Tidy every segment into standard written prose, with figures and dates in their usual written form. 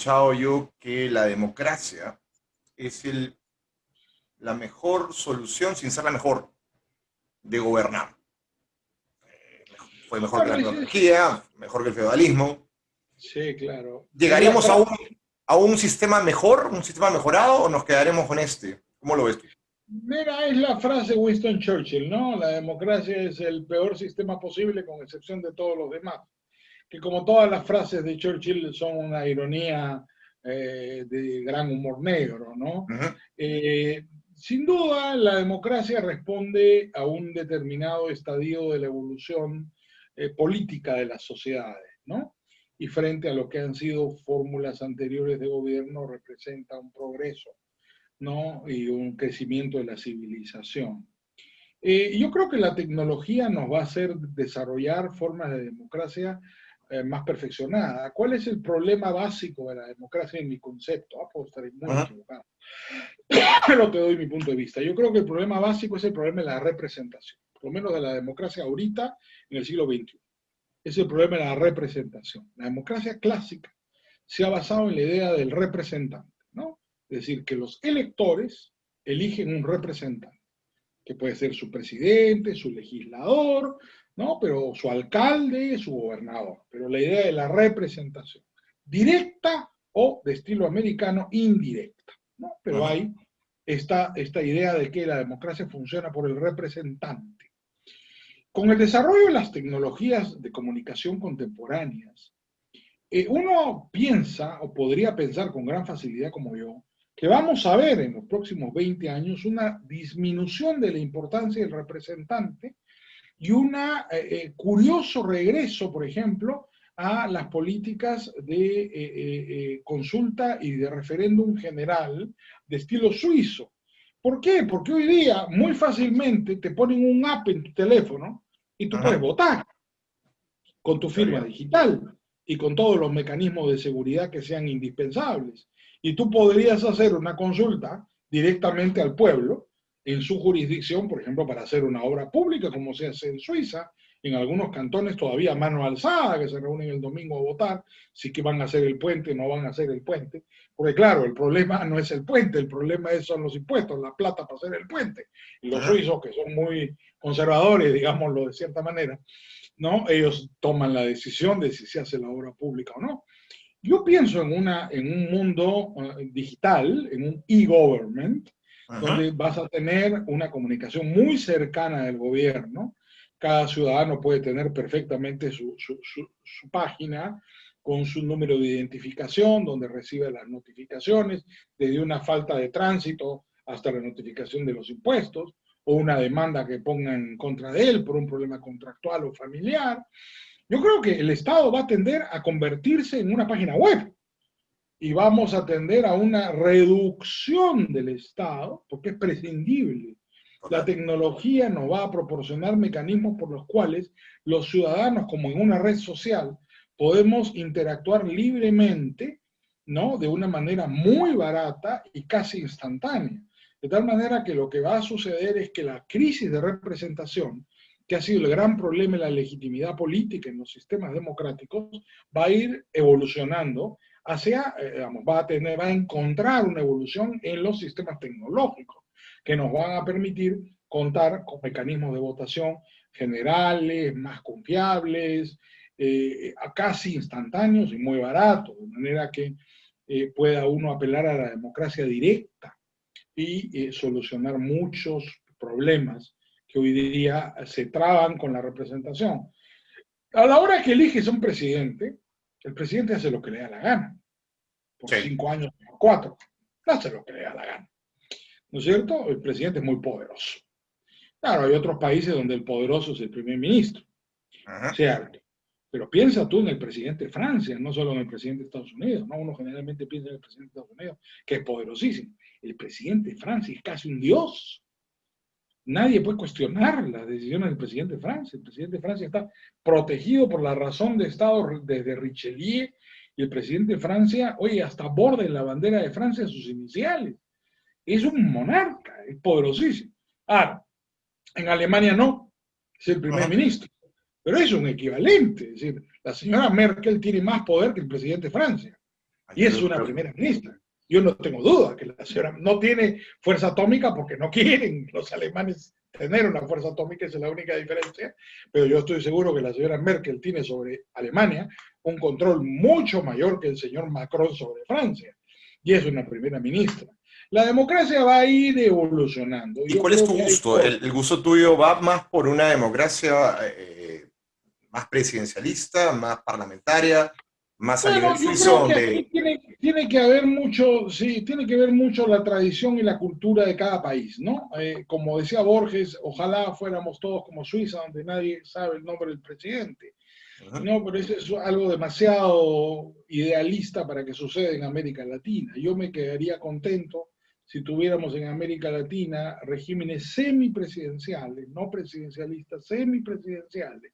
escuchado yo que la democracia es la mejor solución, sin ser la mejor, de gobernar. Fue mejor que Bueno, la monarquía, mejor que el feudalismo. sí, claro. Es la ¿Llegaremos a frase. un sistema mejor, un sistema mejorado, o nos quedaremos con este? ¿Cómo lo ves tú? Mira, es la frase de Winston Churchill, ¿no? La democracia es el peor sistema posible con excepción de todos los demás. Que como todas las frases de Churchill son una ironía de gran humor negro, ¿no? Uh -huh. Sin duda, la democracia responde a un determinado estadio de la evolución política de las sociedades, ¿no? Y frente a lo que han sido fórmulas anteriores de gobierno, representa un progreso, ¿no? Y un crecimiento de la civilización. Yo creo que la tecnología nos va a hacer desarrollar formas de democracia más perfeccionadas. ¿Cuál es el problema básico de la democracia en mi concepto? Puedo estar Uh muy -huh. equivocado, pero te doy mi punto de vista. Yo creo que el problema básico es el problema de la representación, por lo menos de la democracia ahorita en el siglo XXI. Es el problema de la representación. La democracia clásica se ha basado en la idea del representante, ¿no? Es decir, que los electores eligen un representante, que puede ser su presidente, su legislador, ¿no? Pero su alcalde, su gobernador. Pero la idea de la representación, directa o de estilo americano, indirecta, ¿no? Uh Pero -huh. hay esta idea de que la democracia funciona por el representante. Con el desarrollo de las tecnologías de comunicación contemporáneas, uno piensa, o podría pensar con gran facilidad como yo, que vamos a ver en los próximos 20 años una disminución de la importancia del representante y un curioso regreso, por ejemplo, a las políticas de consulta y de referéndum general de estilo suizo. ¿Por qué? Porque hoy día muy fácilmente te ponen un app en tu teléfono y Uh tú puedes -huh. votar con tu firma digital y con todos los mecanismos de seguridad que sean indispensables. Y tú podrías hacer una consulta directamente al pueblo en su jurisdicción, por ejemplo, para hacer una obra pública, como se hace en Suiza, en algunos cantones todavía a mano alzada, que se reúnen el domingo a votar, si que van a hacer el puente o no van a hacer el puente. Porque claro, el problema no es el puente, el problema son los impuestos, la plata para hacer el puente. Y Uh los -huh. suizos, que son muy conservadores, digámoslo de cierta manera, ¿no? Ellos toman la decisión de si se hace la obra pública o no. Yo pienso en un mundo digital, en un e-government, Uh -huh. donde vas a tener una comunicación muy cercana del gobierno. Cada ciudadano puede tener perfectamente su página con su número de identificación, donde recibe las notificaciones, desde una falta de tránsito hasta la notificación de los impuestos, o una demanda que pongan en contra de él por un problema contractual o familiar. Yo creo que el Estado va a tender a convertirse en una página web y vamos a tender a una reducción del Estado, porque es prescindible. La Total. tecnología nos va a proporcionar mecanismos por los cuales los ciudadanos, como en una red social, podemos interactuar libremente, ¿no? De una manera muy barata y casi instantánea. De tal manera que lo que va a suceder es que la crisis de representación, que ha sido el gran problema de la legitimidad política en los sistemas democráticos, va a ir evolucionando hacia, va a encontrar una evolución en los sistemas tecnológicos que nos van a permitir contar con mecanismos de votación generales, más confiables, casi instantáneos y muy baratos, de manera que pueda uno apelar a la democracia directa y solucionar muchos problemas que hoy día se traban con la representación. A la hora que eliges un presidente, el presidente hace lo que le da la gana, por Sí. 5 años, por 4, hace lo que le da la gana. ¿No es cierto? El presidente es muy poderoso. Claro, hay otros países donde el poderoso es el primer ministro, Uh -huh. cierto. Pero piensa tú en el presidente de Francia, no solo en el presidente de Estados Unidos, ¿no? Uno generalmente piensa en el presidente de Estados Unidos, que es poderosísimo. El presidente de Francia es casi un dios. Nadie puede cuestionar las decisiones del presidente de Francia. El presidente de Francia está protegido por la razón de Estado desde Richelieu, y el presidente de Francia, oye, hasta borda en la bandera de Francia sus iniciales. Es un monarca, es poderosísimo. Ahora, en Alemania no, es el Uh primer -huh. ministro, pero es un equivalente. Es decir, la señora Merkel tiene más poder que el presidente de Francia. Y es una primera ministra. Yo no tengo duda que la señora no tiene fuerza atómica porque no quieren los alemanes tener una fuerza atómica, esa es la única diferencia, pero yo estoy seguro que la señora Merkel tiene sobre Alemania un control mucho mayor que el señor Macron sobre Francia, y es una primera ministra. La democracia va a ir evolucionando. ¿Y Yo cuál es creo tu que hay gusto? ¿El gusto tuyo va más por una democracia más presidencialista, más parlamentaria, más a nivel Bueno, yo suizo, creo que aquí donde... tiene que haber mucho, sí, tiene que ver mucho la tradición y la cultura de cada país, ¿no? Como decía Borges, ojalá fuéramos todos como Suiza, donde nadie sabe el nombre del presidente. Ujú. No, pero eso es algo demasiado idealista para que suceda en América Latina. Yo me quedaría contento si tuviéramos en América Latina regímenes semipresidenciales, no presidencialistas, semipresidenciales,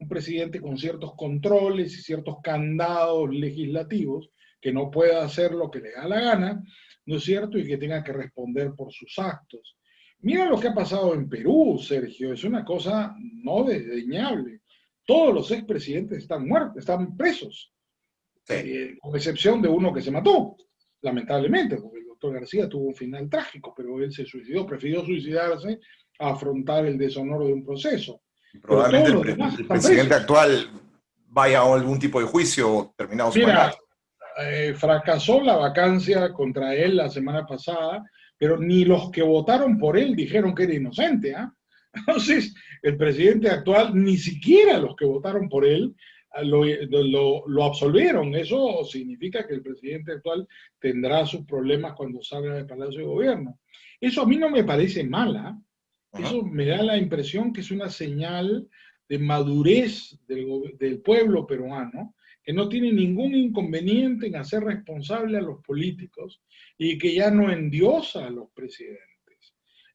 un presidente con ciertos controles y ciertos candados legislativos que no pueda hacer lo que le da la gana, ¿no es cierto? Y que tenga que responder por sus actos. Mira lo que ha pasado en Perú, Sergio, es una cosa no desdeñable. Todos los expresidentes están muertos, están presos, Sí, con excepción de uno que se mató, lamentablemente, porque el doctor García tuvo un final trágico, pero él se suicidó, prefirió suicidarse a afrontar el deshonor de un proceso. Pero probablemente todos los demás el están presidente presos. actual vaya a algún tipo de juicio terminado su Mira, mandato. fracasó la vacancia contra él la semana pasada, pero ni los que votaron por él dijeron que era inocente. ¿Ah? Entonces, el presidente actual, ni siquiera los que votaron por él lo absolvieron. Eso significa que el presidente actual tendrá sus problemas cuando salga del Palacio de Gobierno. Eso a mí no me parece mala. Ujú. Eso me da la impresión que es una señal de madurez del pueblo peruano, que no tiene ningún inconveniente en hacer responsable a los políticos y que ya no endiosa a los presidentes.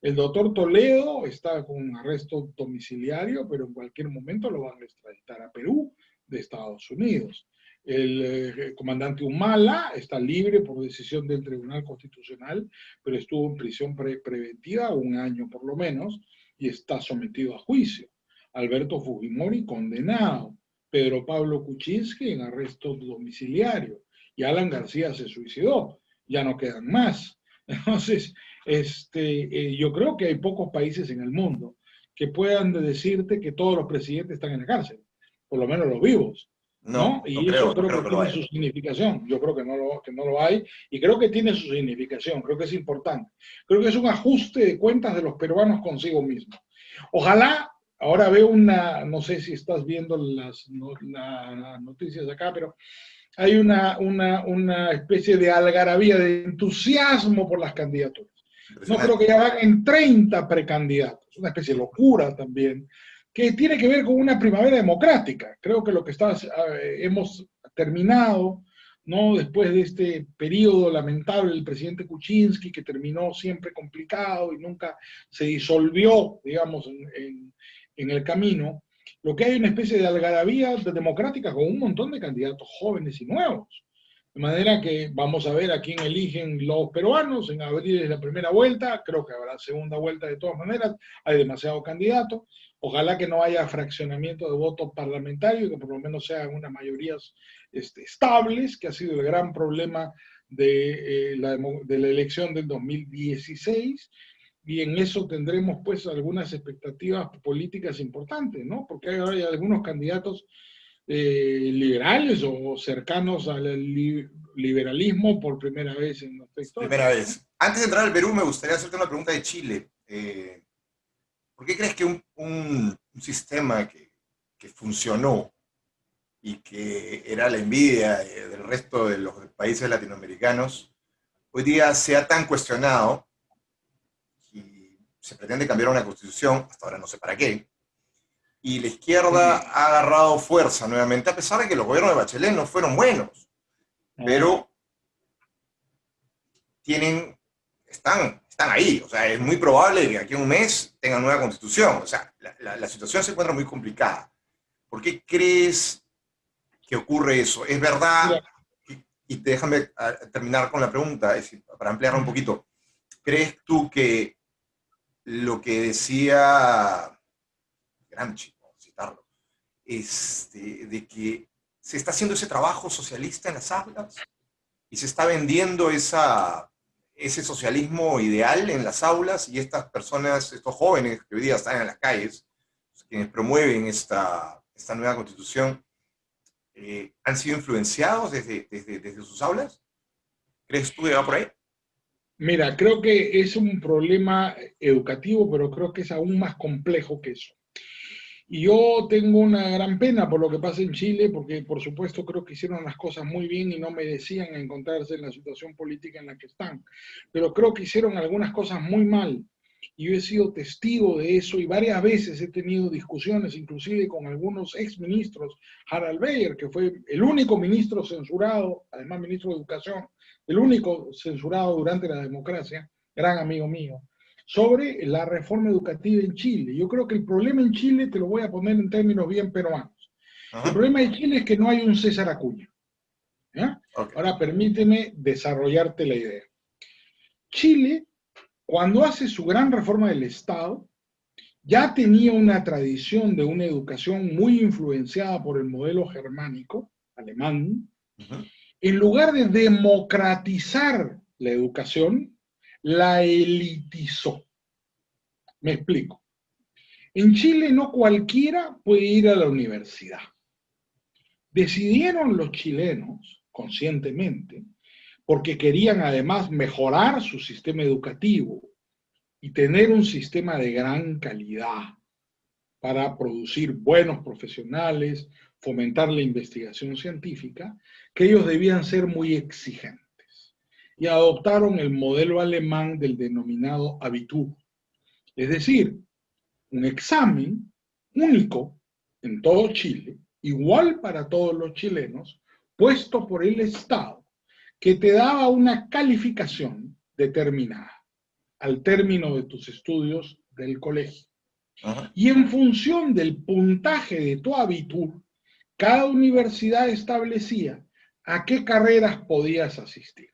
El doctor Toledo está con un arresto domiciliario, pero en cualquier momento lo van a extraditar a Perú de Estados Unidos. El comandante Humala está libre por decisión del Tribunal Constitucional, pero estuvo en prisión preventiva un año por lo menos y está sometido a juicio. Alberto Fujimori condenado. Pedro Pablo Kuczynski en arresto domiciliario. Y Alan García se suicidó. Ya no quedan más. Entonces, yo creo que hay pocos países en el mundo que puedan decirte que todos los presidentes están en la cárcel, por lo menos los vivos, No, ¿no? Y eso no creo creo que que lo tiene haya. su significación. Yo creo que no lo hay y creo que tiene su significación, creo que es importante. Creo que es un ajuste de cuentas de los peruanos consigo mismos. Ojalá, ahora veo no sé si estás viendo las noticias acá, pero hay una especie de algarabía, de entusiasmo por las candidaturas. No creo que Impresionante. ya van en 30 precandidatos, una especie de locura también, que tiene que ver con una primavera democrática. Creo que lo que hemos terminado, ¿no? Después de este periodo lamentable del presidente Kuczynski, que terminó siempre complicado y nunca se disolvió, digamos, en el camino, lo que hay es una especie de algarabía democrática con un montón de candidatos jóvenes y nuevos. De manera que vamos a ver a quién eligen los peruanos. En abril es la primera vuelta, creo que habrá segunda vuelta de todas maneras, hay demasiados candidatos. Ojalá que no haya fraccionamiento de votos parlamentarios, que por lo menos sean unas mayorías estables, que ha sido el gran problema de la elección del 2016, y en eso tendremos pues algunas expectativas políticas importantes, ¿no? Porque hay algunos candidatos liberales o cercanos al liberalismo por primera vez en nuestra historia, Primera ¿no? vez. Antes de entrar al Perú, me gustaría hacerte una pregunta de Chile. ¿Por qué crees que un sistema que funcionó y que era la envidia del resto de los países latinoamericanos, hoy día sea tan cuestionado y se pretende cambiar una constitución, hasta ahora no sé para qué, y la izquierda Sí. ha agarrado fuerza nuevamente, a pesar de que los gobiernos de Bachelet no fueron buenos, No. pero tienen, están ahí. O sea, es muy probable que aquí a un mes tengan nueva constitución. O sea, la situación se encuentra muy complicada. ¿Por qué crees que ocurre eso? ¿Es verdad? Mira, Y déjame terminar con la pregunta, es decir, para ampliarla un poquito. ¿Crees tú que lo que decía Gramsci, por citarlo, de que se está haciendo ese trabajo socialista en las aulas? y se está vendiendo ese socialismo ideal en las aulas, y estas personas, estos jóvenes que hoy día están en las calles, quienes promueven esta nueva constitución, ¿han sido influenciados desde sus aulas? ¿Crees tú que va por ahí? Mira, creo que es un problema educativo, pero creo que es aún más complejo que eso. Y yo tengo una gran pena por lo que pasa en Chile, porque por supuesto creo que hicieron las cosas muy bien y no merecían encontrarse en la situación política en la que están. Pero creo que hicieron algunas cosas muy mal. Y yo he sido testigo de eso y varias veces he tenido discusiones, inclusive con algunos exministros, Harald Beyer, que fue el único ministro censurado, además ministro de Educación, el único censurado durante la democracia, gran amigo mío, sobre la reforma educativa en Chile. Yo creo que el problema en Chile, te lo voy a poner en términos bien peruanos, el Ajá. problema de Chile es que no hay un César Acuña. ¿Ya? Ok. Ahora permíteme desarrollarte la idea. Chile, cuando hace su gran reforma del Estado, ya tenía una tradición de una educación muy influenciada por el modelo germánico, alemán. Ujú. En lugar de democratizar la educación, la elitizó. Me explico. En Chile no cualquiera puede ir a la universidad. Decidieron los chilenos, conscientemente, porque querían además mejorar su sistema educativo y tener un sistema de gran calidad para producir buenos profesionales, fomentar la investigación científica, que ellos debían ser muy exigentes. Y adoptaron el modelo alemán del denominado Abitur, es decir, un examen único en todo Chile, igual para todos los chilenos, puesto por el Estado, que te daba una calificación determinada al término de tus estudios del colegio. Ajá. Y en función del puntaje de tu abitur, cada universidad establecía a qué carreras podías asistir.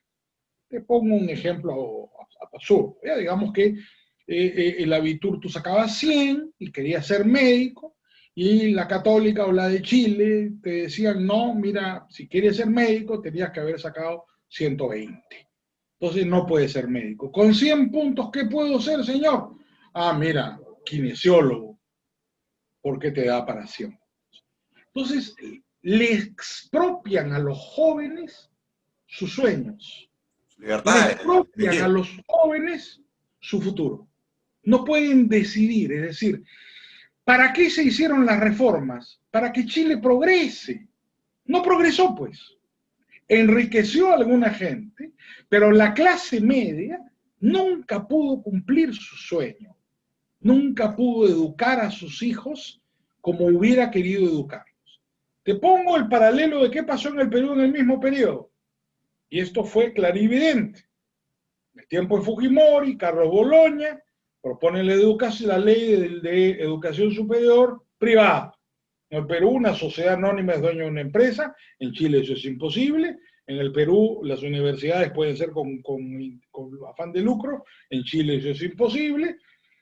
Te pongo un ejemplo absurdo. ¿Ya? Digamos que el abitur tú sacabas 100 y querías ser médico, y la católica o la de Chile te decían, no, mira, si quieres ser médico tenías que haber sacado 120. Entonces no puedes ser médico. Con 100 puntos, ¿qué puedo ser, señor? Ah, mira, kinesiólogo, porque te da para 100. Entonces, le expropian a los jóvenes sus sueños, Su le libertad de expropian a elegir. los jóvenes su futuro. No pueden decidir, es decir, ¿para qué se hicieron las reformas? Para que Chile progrese. No progresó, pues. Enriqueció a alguna gente, pero la clase media nunca pudo cumplir su sueño, nunca pudo educar a sus hijos como hubiera querido educarlos. Te pongo el paralelo de qué pasó en el Perú en el mismo periodo, y esto fue clarividente. En el tiempo de Fujimori, Carlos Boloña propone la ley de educación superior privada. En el Perú, una sociedad anónima es dueño de una empresa, en Chile eso es imposible. En el Perú, las universidades pueden ser con afán de lucro, en Chile eso es imposible.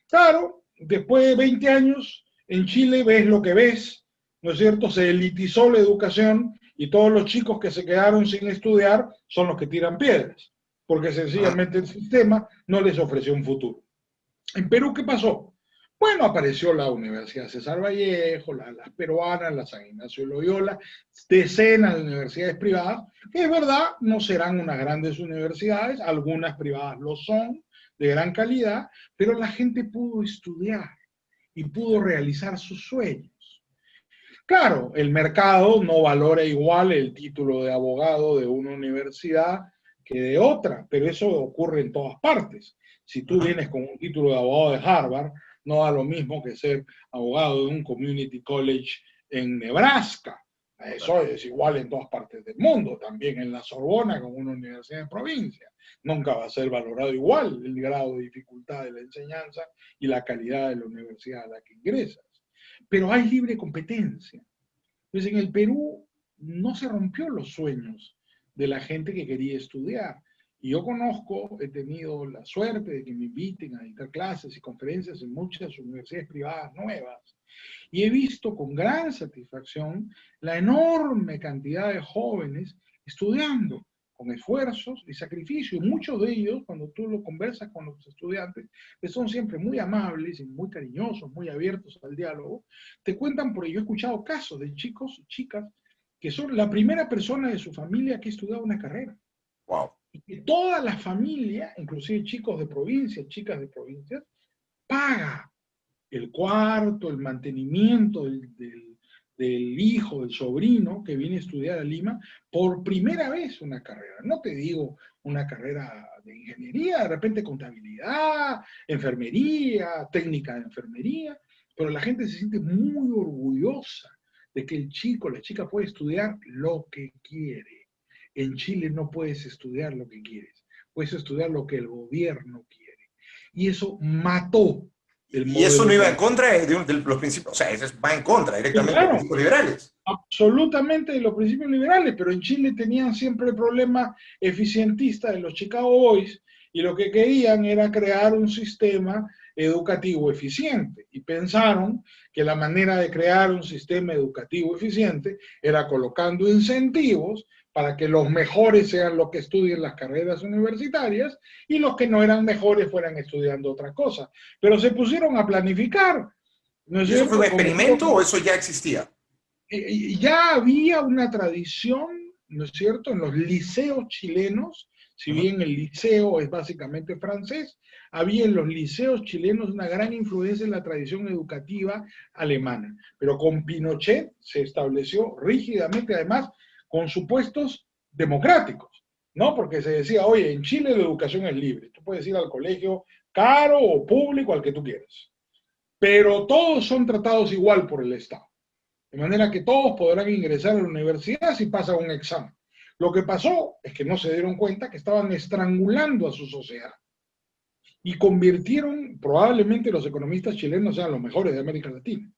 Claro, después de 20 años, en Chile ves lo que ves, ¿no es cierto? Se elitizó la educación y todos los chicos que se quedaron sin estudiar son los que tiran piedras, porque Ajá. sencillamente el sistema no les ofreció un futuro. En Perú, ¿qué pasó? Bueno, apareció la Universidad César Vallejo, las peruanas, la San Ignacio de Loyola, decenas de universidades privadas, que es verdad, no serán unas grandes universidades, algunas privadas lo son, de gran calidad, pero la gente pudo estudiar y pudo realizar sus sueños. Claro, el mercado no valora igual el título de abogado de una universidad que de otra, pero eso ocurre en todas partes. Si tú Ajá. vienes con un título de abogado de Harvard, no da lo mismo que ser abogado de un community college en Nebraska. Eso es igual en todas partes del mundo, también en la Sorbona, como una universidad de provincia. Nunca va a ser valorado igual el grado de dificultad de la enseñanza y la calidad de la universidad a la que ingresas. Pero hay libre competencia. Pues en el Perú no se rompió los sueños de la gente que quería estudiar. Y yo conozco, he tenido la suerte de que me inviten a dictar clases y conferencias en muchas universidades privadas nuevas. Y he visto con gran satisfacción la enorme cantidad de jóvenes estudiando con esfuerzos y sacrificio. Y muchos de ellos, cuando tú lo conversas con los estudiantes, que son siempre muy amables y muy cariñosos, muy abiertos al diálogo, te cuentan, porque yo he escuchado casos de chicos y chicas que son la primera persona de su familia que ha estudiado una carrera. Wow. Y que toda la familia, inclusive chicos de provincias, chicas de provincias, paga el cuarto, el mantenimiento del hijo, del sobrino que viene a estudiar a Lima por primera vez una carrera. No te digo una carrera de ingeniería, de repente contabilidad, enfermería, técnica de enfermería, pero la gente se siente muy orgullosa de que el chico, la chica puede estudiar lo que quiere. En Chile no puedes estudiar lo que quieres, puedes estudiar lo que el gobierno quiere. Y eso mató el Y eso modelo no iba en educativo. contra de los principios, o sea, eso va en contra Sí, directamente de los claro, principios liberales. absolutamente de los principios liberales, pero en Chile tenían siempre el problema eficientista de los Chicago Boys y lo que querían era crear un sistema educativo eficiente y pensaron que la manera de crear un sistema educativo eficiente era colocando incentivos para que los mejores sean los que estudien las carreras universitarias y los que no eran mejores fueran estudiando otra cosa. Pero se pusieron a planificar, ¿no es ¿Y eso fue un cierto? experimento o eso ya existía? Ya había una tradición, ¿no es cierto?, en los liceos chilenos, si Uh-huh. bien el liceo es básicamente francés, había en los liceos chilenos una gran influencia en la tradición educativa alemana. Pero con Pinochet se estableció rígidamente, además, con supuestos democráticos, ¿no? Porque se decía, oye, en Chile la educación es libre, tú puedes ir al colegio caro o público, al que tú quieras, pero todos son tratados igual por el Estado. De manera que todos podrán ingresar a la universidad si pasan un examen. Lo que pasó es que no se dieron cuenta que estaban estrangulando a su sociedad y convirtieron, probablemente los economistas chilenos sean los mejores de América Latina.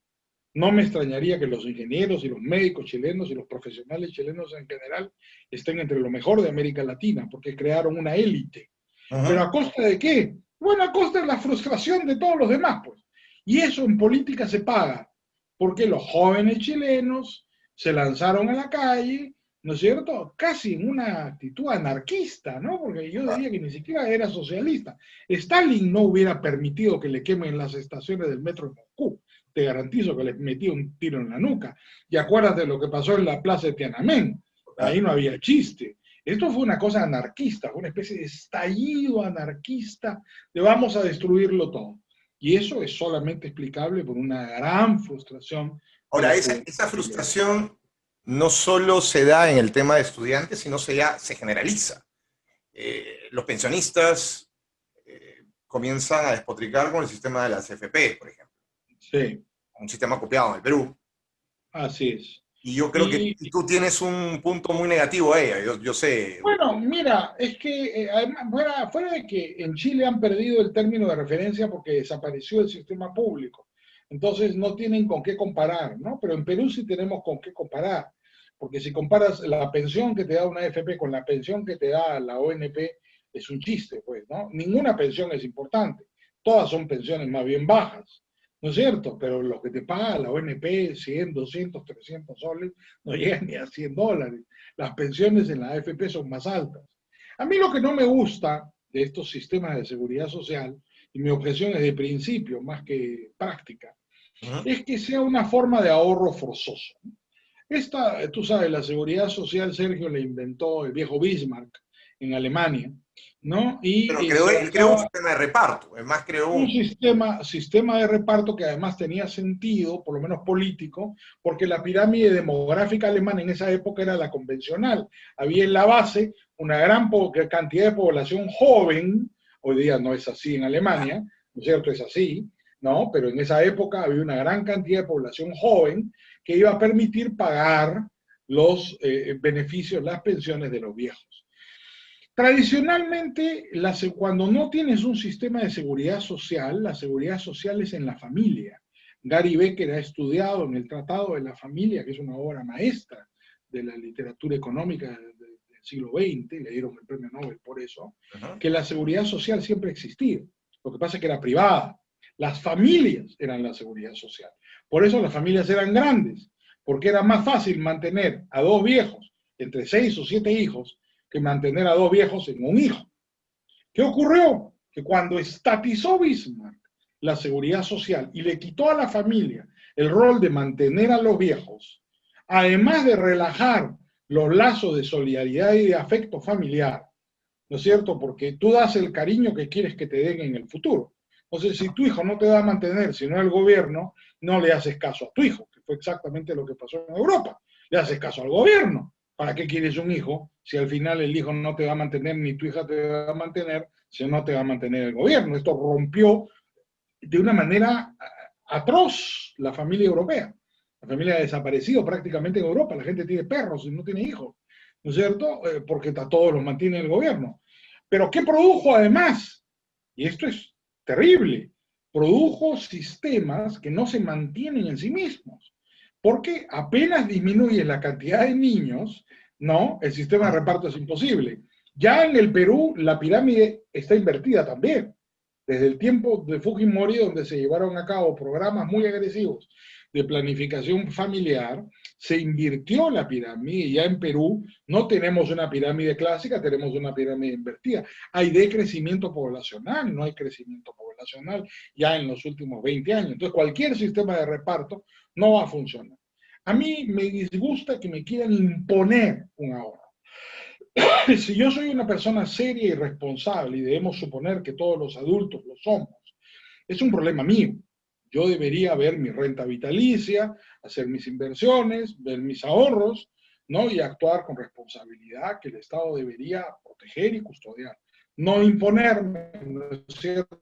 No me extrañaría que los ingenieros y los médicos chilenos y los profesionales chilenos en general estén entre lo mejor de América Latina, porque crearon una élite. ¿Pero Uh-huh. a costa de qué? Bueno, a costa de la frustración de todos los demás, pues. Y eso en política se paga, porque los jóvenes chilenos se lanzaron a la calle, ¿no es cierto? Casi en una actitud anarquista, ¿no? Porque yo diría que ni siquiera era socialista. Stalin no hubiera permitido que le quemen las estaciones del metro de Moscú. Te garantizo que les metía un tiro en la nuca. Y acuérdate de lo que pasó en la plaza de Tiananmen. Ahí no había chiste. Esto fue una cosa anarquista, fue una especie de estallido anarquista de vamos a destruirlo todo. Y eso es solamente explicable por una gran frustración de Ahora, la esa juventud chilena. frustración no solo se da en el tema de estudiantes, sino se generaliza. Los pensionistas comienzan a despotricar con el sistema de las FP, por ejemplo, Sí, un sistema copiado en el Perú. así es. Y yo creo que Y tú tienes un punto muy negativo a ella, yo sé. bueno, mira, es que además, fuera de que en Chile han perdido el término de referencia porque desapareció el sistema público, entonces no tienen con qué comparar, ¿no? Pero en Perú sí tenemos con qué comparar, porque si comparas la pensión que te da una AFP con la pensión que te da la ONP, es un chiste, pues, ¿no? Ninguna pensión es importante, todas son pensiones más bien bajas, ¿no es cierto? Pero lo que te paga la ONP, 100, 200, 300 soles, no llegan ni a $100. Las pensiones en la AFP son más altas. A mí lo que no me gusta de estos sistemas de seguridad social, y mi objeción es de principio más que práctica, Uh-huh. es que sea una forma de ahorro forzoso. Esta, tú sabes, la seguridad social, Sergio, la inventó el viejo Bismarck en Alemania, ¿no? Pero Y se él creó un basaba sistema de reparto, además creó un un... sistema de reparto que además tenía sentido, por lo menos político, porque la pirámide demográfica alemana en esa época era la convencional. Había en la base una gran cantidad de población joven, hoy día no es así en Alemania, ¿no es cierto? Es así, ¿no? Pero en esa época había una gran cantidad de población joven que iba a permitir pagar los beneficios, las pensiones de los viejos. Tradicionalmente, cuando no tienes un sistema de seguridad social, la seguridad social es en la familia. Gary Becker ha estudiado en el Tratado de la Familia, que es una obra maestra de la literatura económica del siglo XX, le dieron el premio Nobel por eso, Uh-huh. que la seguridad social siempre ha existido. Lo que pasa es que era privada. Las familias eran la seguridad social. Por eso las familias eran grandes, porque era más fácil mantener a dos viejos entre 6 o 7 hijos que mantener a dos viejos en un hijo. ¿Qué ocurrió? Que cuando estatizó Bismarck la seguridad social y le quitó a la familia el rol de mantener a los viejos, además de relajar los lazos de solidaridad y de afecto familiar, ¿no es cierto? Porque tú das el cariño que quieres que te den en el futuro. Entonces, si tu hijo no te va a mantener, sino el gobierno, no le haces caso a tu hijo, que fue exactamente lo que pasó en Europa. Le haces caso al gobierno. ¿Para qué quieres un hijo si al final el hijo no te va a mantener, ni tu hija te va a mantener, si no te va a mantener el gobierno? Esto rompió de una manera atroz la familia europea. La familia ha desaparecido prácticamente en Europa. La gente tiene perros y no tiene hijos, ¿no es cierto? Porque a todos los mantiene el gobierno. Pero ¿qué produjo además? Y esto es terrible. Produjo sistemas que no se mantienen en sí mismos. Porque apenas disminuye la cantidad de niños, ¿no? El sistema de reparto es imposible. Ya en el Perú la pirámide está invertida también. Desde el tiempo de Fujimori, donde se llevaron a cabo programas muy agresivos de planificación familiar, se invirtió la pirámide y ya en Perú no tenemos una pirámide clásica, tenemos una pirámide invertida. Hay decrecimiento poblacional, no hay crecimiento poblacional ya en los últimos 20 años. Entonces, cualquier sistema de reparto no va a funcionar. A mí me disgusta que me quieran imponer un ahorro. Si yo soy una persona seria y responsable, y debemos suponer que todos los adultos lo somos, es un problema mío. Yo debería ver mi renta vitalicia, hacer mis inversiones, ver mis ahorros, ¿no? Y actuar con responsabilidad que el Estado debería proteger y custodiar. No imponerme, ¿no es cierto?,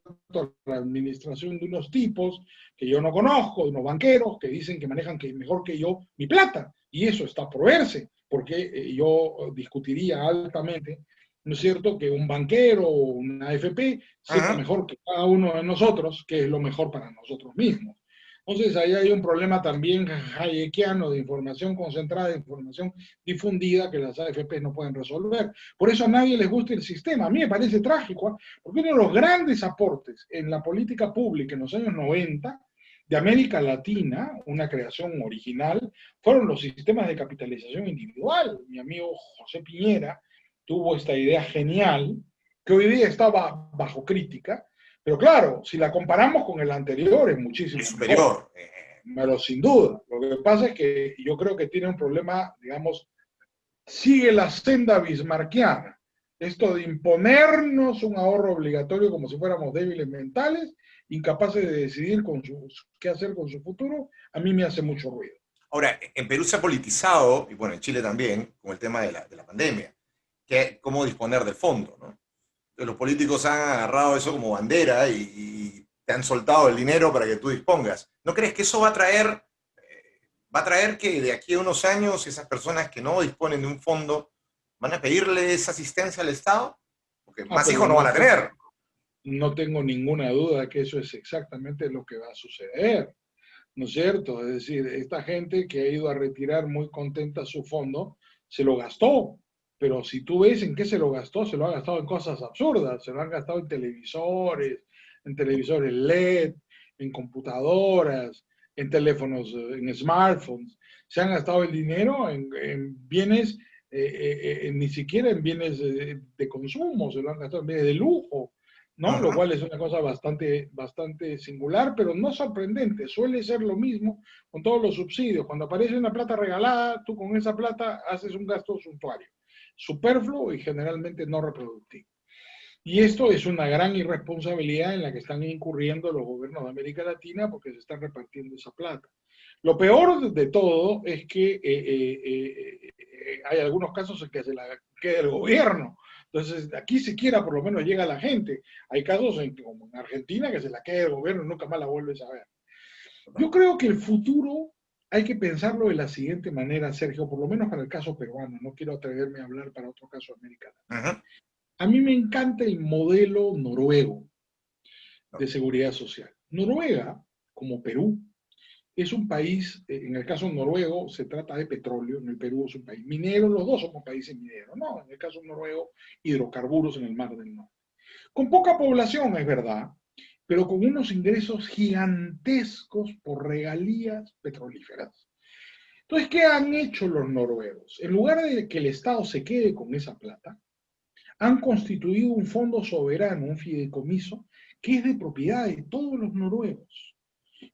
la administración de unos tipos que yo no conozco, de unos banqueros que dicen que manejan mejor que yo mi plata. Y eso está por verse, porque yo discutiría altamente, ¿no es cierto?, que un banquero o una AFP sepa mejor que cada uno de nosotros qué es lo mejor para nosotros mismos. Entonces, ahí hay un problema también hayekiano de información concentrada, de información difundida que las AFP no pueden resolver. Por eso a nadie les gusta el sistema. A mí me parece trágico, ¿eh? Porque uno de los grandes aportes en la política pública en los años 90 de América Latina, una creación original, fueron los sistemas de capitalización individual. Mi amigo José Piñera tuvo esta idea genial, que hoy día está bajo crítica, pero claro, si la comparamos con el anterior es muchísimo superior. Pero sin duda. Lo que pasa es que yo creo que tiene un problema, digamos, sigue la senda bismarckiana. Esto de imponernos un ahorro obligatorio como si fuéramos débiles mentales, incapaces de decidir qué hacer con su futuro, a mí me hace mucho ruido. Ahora, en Perú se ha politizado, y bueno, en Chile también, con el tema de la pandemia, cómo disponer del fondo, ¿no? Los políticos han agarrado eso como bandera y te han soltado el dinero para que tú dispongas. ¿No crees que eso va a traer que de aquí a unos años esas personas que no disponen de un fondo van a pedirle esa asistencia al Estado? Porque más hijos no van a tener. No tengo ninguna duda de que eso es exactamente lo que va a suceder, ¿no es cierto? Es decir, esta gente que ha ido a retirar muy contenta su fondo, se lo gastó. Pero si tú ves en qué se lo gastó, se lo ha gastado en cosas absurdas. Se lo han gastado en televisores LED, en computadoras, en teléfonos, en smartphones. Se han gastado el dinero en bienes, ni siquiera en bienes de consumo, se lo han gastado en bienes de lujo, ¿no? Lo cual es una cosa bastante singular, pero no sorprendente. Suele ser lo mismo con todos los subsidios. Cuando aparece una plata regalada, tú con esa plata haces un gasto suntuario, superfluo y generalmente no reproductivo. Y esto es una gran irresponsabilidad en la que están incurriendo los gobiernos de América Latina porque se están repartiendo esa plata. Lo peor de todo es que hay algunos casos en que se la queda el gobierno. Entonces, aquí siquiera por lo menos llega la gente. Hay casos como en Argentina que se la queda el gobierno y nunca más la vuelves a ver. Yo creo que el futuro hay que pensarlo de la siguiente manera, Sergio, por lo menos para el caso peruano. No quiero atreverme a hablar para otro caso americano. A mí me encanta el modelo noruego de seguridad social. Noruega, como Perú, es un país, en el caso noruego se trata de petróleo, en el Perú es un país minero, los dos somos países mineros, no, en el caso noruego, hidrocarburos en el Mar del Norte. Con poca población, es verdad, pero con unos ingresos gigantescos por regalías petrolíferas. Entonces, ¿qué han hecho los noruegos? En lugar de que el Estado se quede con esa plata, han constituido un fondo soberano, un fideicomiso, que es de propiedad de todos los noruegos.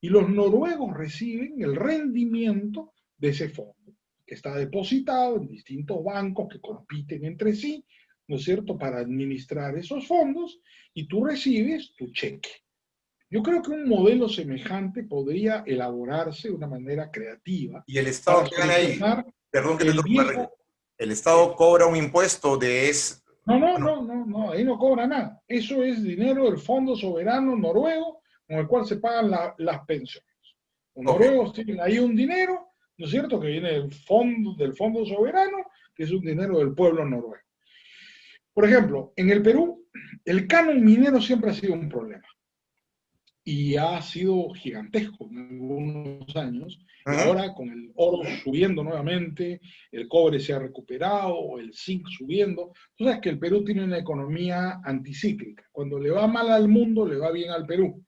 Y los noruegos reciben el rendimiento de ese fondo, que está depositado en distintos bancos que compiten entre sí, ¿no es cierto?, para administrar esos fondos, y tú recibes tu cheque. Yo creo que un modelo semejante podría elaborarse de una manera creativa ¿Y el para Estado qué gana ahí? solucionar Perdón que te el toque, viejo. el Estado cobra un impuesto de es... No, no, Bueno, no, no, no, ahí no cobra nada. Eso es dinero del Fondo Soberano Noruego con el cual se pagan las pensiones. Los ok. noruegos tienen ahí un dinero, ¿no es cierto?, que viene del fondo soberano, que es un dinero del pueblo noruego. Por ejemplo, en el Perú, el canon minero siempre ha sido un problema y ha sido gigantesco en algunos años, y Ujú. ahora con el oro subiendo nuevamente, el cobre se ha recuperado, el zinc subiendo. Tú sabes que el Perú tiene una economía anticíclica. Cuando le va mal al mundo, le va bien al Perú.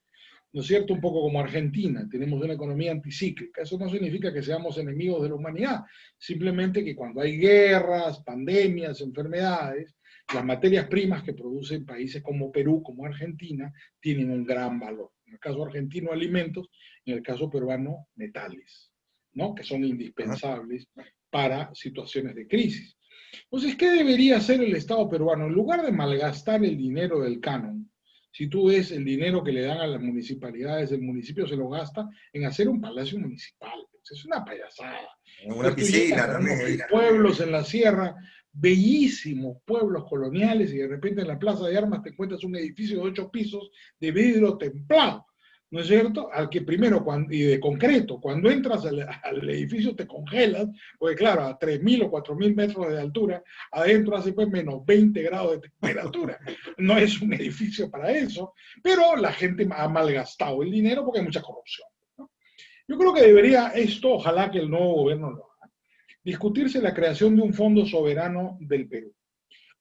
¿No es cierto? Un poco como Argentina, tenemos una economía anticíclica. Eso no significa que seamos enemigos de la humanidad, simplemente que cuando hay guerras, pandemias, enfermedades, las materias primas que producen países como Perú, como Argentina, tienen un gran valor. En el caso argentino, alimentos, en el caso peruano, metales, ¿no?, que son Ajá. indispensables para situaciones de crisis. Entonces, ¿qué debería hacer el Estado peruano? En lugar de malgastar el dinero del canon, si tú ves el dinero que le dan a las municipalidades, el municipio se lo gasta en hacer un palacio municipal. Es una payasada. Una Entonces tú llegas piscina a también unos ahí. pueblos en la sierra, bellísimos pueblos coloniales, y de repente en la plaza de armas te encuentras un edificio de 8 pisos de vidrio templado, ¿no es cierto? Al que primero, y de concreto, cuando entras al edificio te congelas, porque claro, a 3.000 o 4.000 metros de altura, adentro hace pues menos 20 grados de temperatura. No es un edificio para eso, pero la gente ha malgastado el dinero porque hay mucha corrupción, ¿no? Yo creo que debería esto, ojalá que el nuevo gobierno lo haga, discutirse la creación de un fondo soberano del Perú,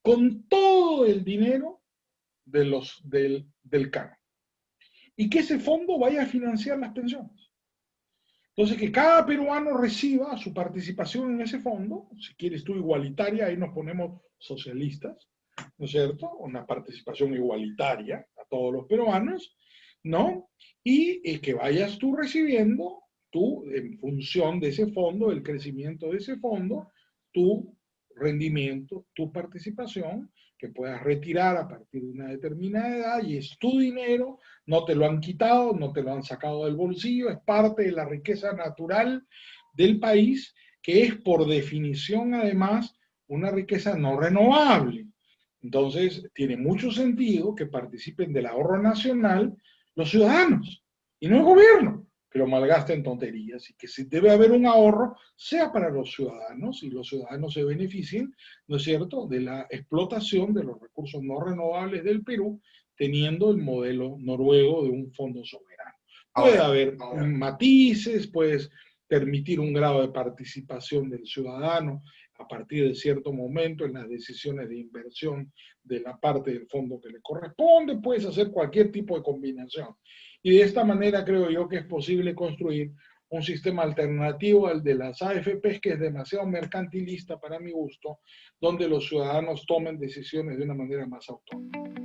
con todo el dinero del CAN, y que ese fondo vaya a financiar las pensiones. Entonces, que cada peruano reciba su participación en ese fondo, si quieres tú igualitaria, ahí nos ponemos socialistas, ¿no es cierto? Una participación igualitaria a todos los peruanos, ¿no? Y que vayas tú recibiendo, tú, en función de ese fondo, el crecimiento de ese fondo, tu rendimiento, tu participación, que puedas retirar a partir de una determinada edad, y es tu dinero, no te lo han quitado, no te lo han sacado del bolsillo, es parte de la riqueza natural del país, que es por definición además una riqueza no renovable. Entonces, tiene mucho sentido que participen del ahorro nacional los ciudadanos y no el gobierno, que lo malgaste en tonterías, y que si debe haber un ahorro, sea para los ciudadanos y los ciudadanos se beneficien, ¿no es cierto?, de la explotación de los recursos no renovables del Perú, teniendo el modelo noruego de un fondo soberano. Puede Ahora, haber matices, puedes permitir un grado de participación del ciudadano a partir de cierto momento en las decisiones de inversión de la parte del fondo que le corresponde, puedes hacer cualquier tipo de combinación. Y de esta manera creo yo que es posible construir un sistema alternativo al de las AFPs, que es demasiado mercantilista para mi gusto, donde los ciudadanos tomen decisiones de una manera más autónoma.